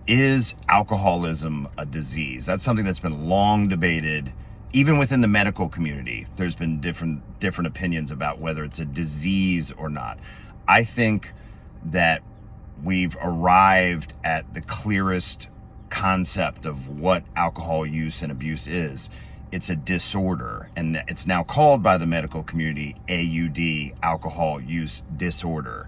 Is alcoholism a disease? That's something that's been long debated, even within the medical community. There's been different opinions about whether it's a disease or not. I think that we've arrived at the clearest concept of what alcohol use and abuse is. It's a disorder, and it's now called by the medical community AUD, alcohol use disorder.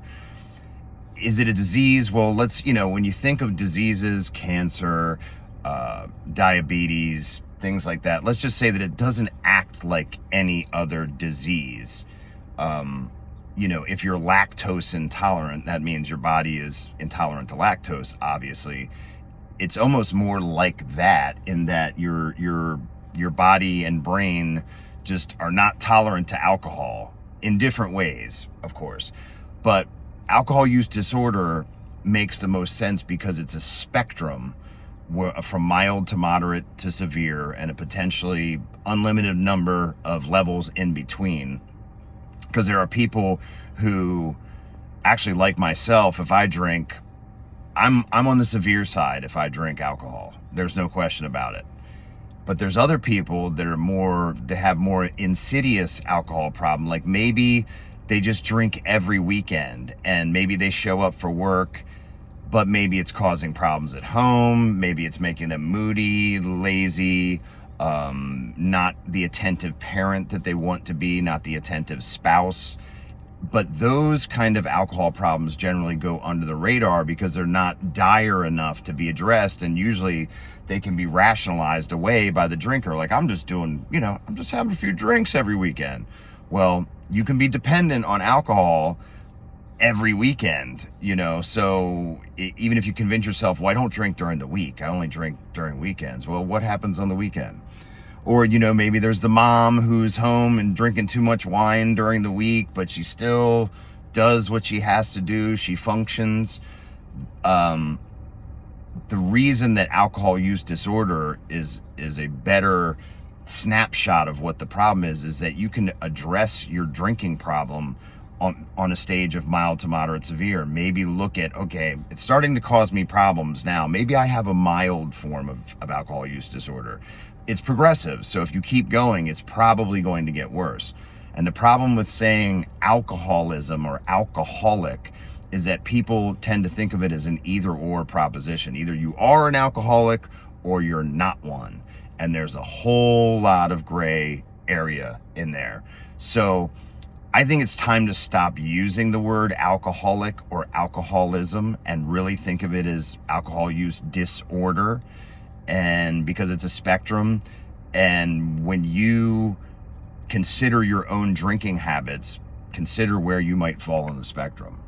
Is it a disease? Well, when you think of diseases, cancer, diabetes, things like that, let's just say that it doesn't act like any other disease. If you're lactose intolerant, that means your body is intolerant to lactose, obviously. It's almost more like that, in that your body and brain just are not tolerant to alcohol in different ways, of course. But alcohol use disorder makes the most sense because it's a spectrum from mild to moderate to severe, and a potentially unlimited number of levels in between. Because there are people who, actually, like myself, if I drink, I'm on the severe side if I drink alcohol. There's no question about it. But there's other people that have more insidious alcohol problem. Like, maybe they just drink every weekend, and maybe they show up for work, but maybe it's causing problems at home. Maybe it's making them moody, lazy, not the attentive parent that they want to be, not the attentive spouse. But those kind of alcohol problems generally go under the radar because they're not dire enough to be addressed, and usually they can be rationalized away by the drinker. Like, I'm just having a few drinks every weekend. Well, you can be dependent on alcohol every weekend, so even if you convince yourself, well, I don't drink during the week, I only drink during weekends. Well, what happens on the weekend? Or, maybe there's the mom who's home and drinking too much wine during the week, but she still does what she has to do. She functions. The reason that alcohol use disorder is a better snapshot of what the problem is that you can address your drinking problem on a stage of mild to moderate severe. Maybe look at, okay, it's starting to cause me problems now. Maybe I have a mild form of alcohol use disorder. It's progressive, so if you keep going, it's probably going to get worse. And the problem with saying alcoholism or alcoholic is that people tend to think of it as an either-or proposition. Either you are an alcoholic or you're not one. And there's a whole lot of gray area in there. So I think it's time to stop using the word alcoholic or alcoholism and really think of it as alcohol use disorder, and because it's a spectrum. And when you consider your own drinking habits, consider where you might fall on the spectrum.